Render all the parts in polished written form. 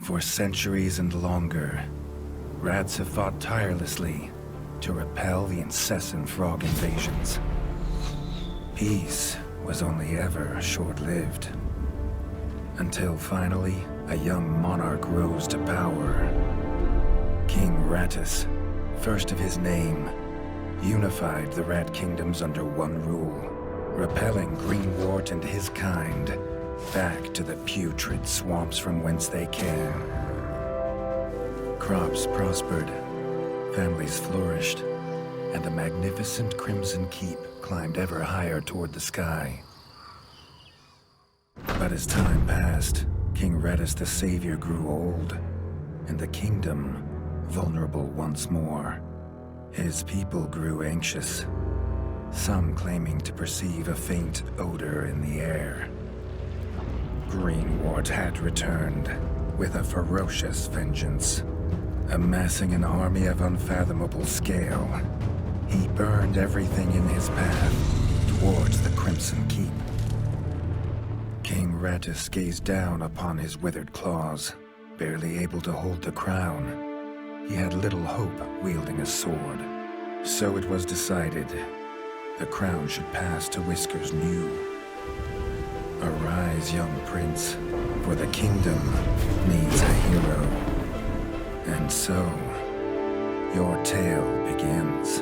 For centuries and longer, rats have fought tirelessly to repel the incessant frog invasions. Peace was only ever short-lived, until finally a young monarch rose to power. King Rattus, first of his name, unified the rat kingdoms under one rule, repelling Greenwort and his kind back to the putrid swamps from whence they came. Crops prospered, families flourished, and a magnificent Crimson Keep climbed ever higher toward the sky. But as time passed, King Rattus the Savior grew old, and the kingdom vulnerable once more. His people grew anxious, some claiming to perceive a faint odor in the air. Greenwort had returned with a ferocious vengeance. Amassing an army of unfathomable scale, he burned everything in his path towards the Crimson Keep. King Rattus gazed down upon his withered claws, barely able to hold the crown. He had little hope wielding a sword. So it was decided the crown should pass to Whiskers New. Arise, young prince, for the kingdom needs a hero. And so, your tale begins.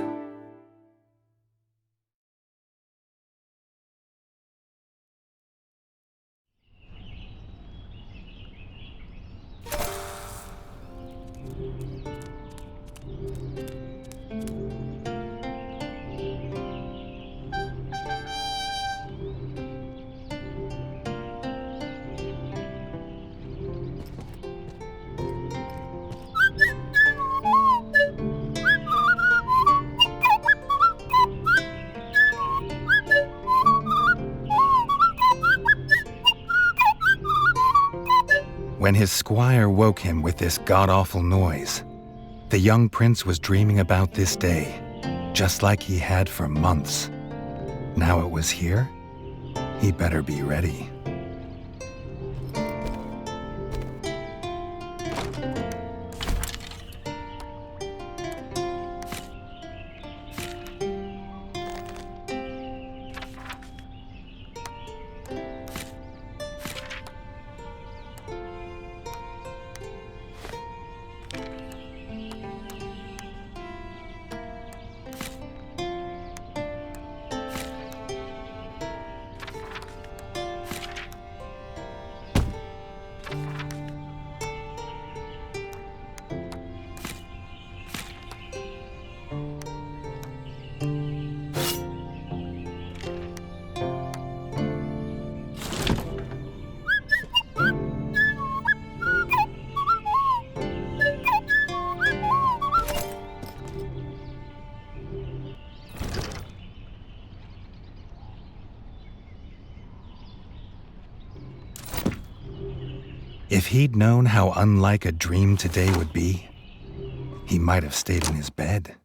When his squire woke him with this god-awful noise, the young prince was dreaming about this day, just like he had for months. Now it was here, he better be ready. If he'd known how unlike a dream today would be, he might have stayed in his bed.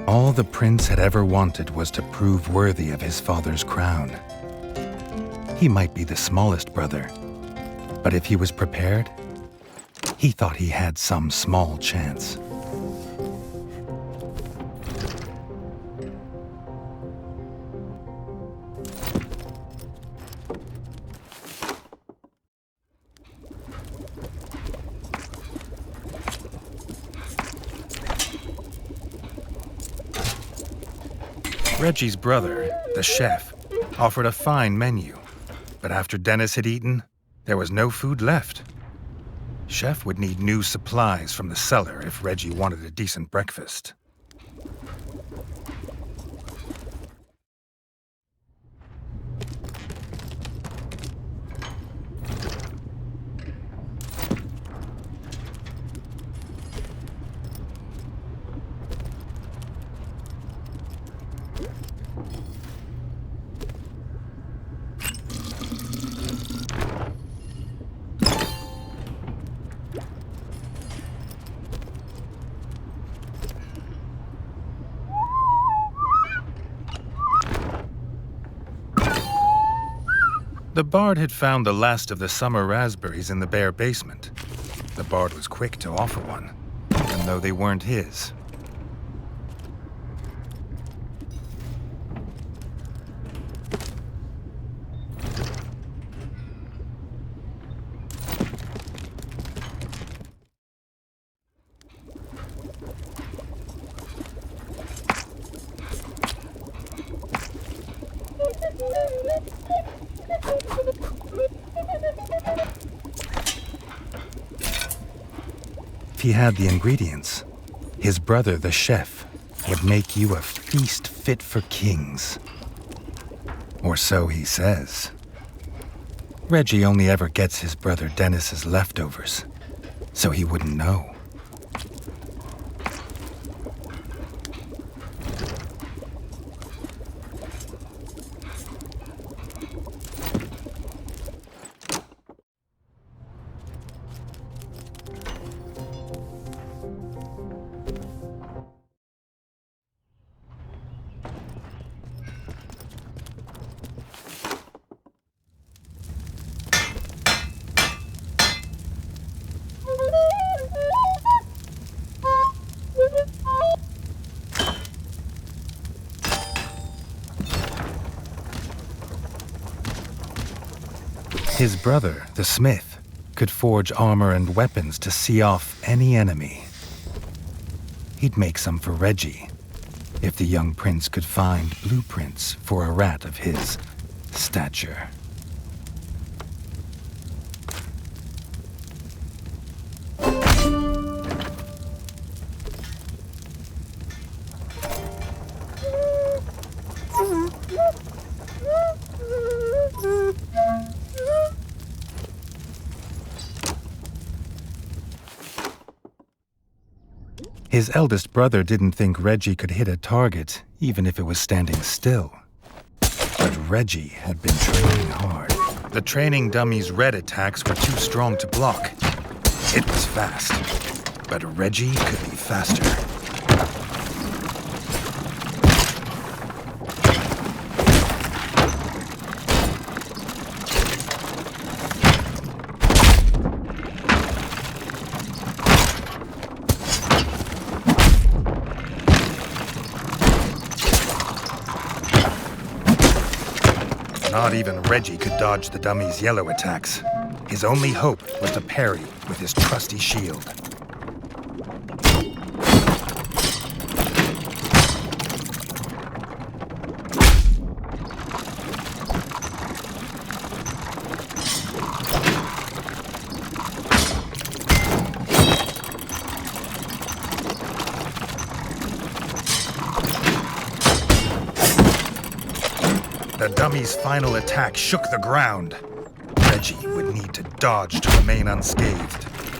All the prince had ever wanted was to prove worthy of his father's crown. He might be the smallest brother, but if he was prepared, he thought he had some small chance. Reggie's brother, the chef, offered a fine menu, but after Dennis had eaten, there was no food left. Chef would need new supplies from the cellar if Reggie wanted a decent breakfast. The bard had found the last of the summer raspberries in the bare basement. The bard was quick to offer one, even though they weren't his. If he had the ingredients, his brother, the chef, would make you a feast fit for kings. Or so he says. Reggie only ever gets his brother Dennis's leftovers, so he wouldn't know. His brother, the smith, could forge armor and weapons to see off any enemy. He'd make some for Reggie, if the young prince could find blueprints for a rat of his stature. His eldest brother didn't think Reggie could hit a target, even if it was standing still. But Reggie had been training hard. The training dummy's red attacks were too strong to block. It was fast, but Reggie could be faster. Not even Reggie could dodge the dummy's yellow attacks. His only hope was to parry with his trusty shield. The dummy's final attack shook the ground. Reggie would need to dodge to remain unscathed.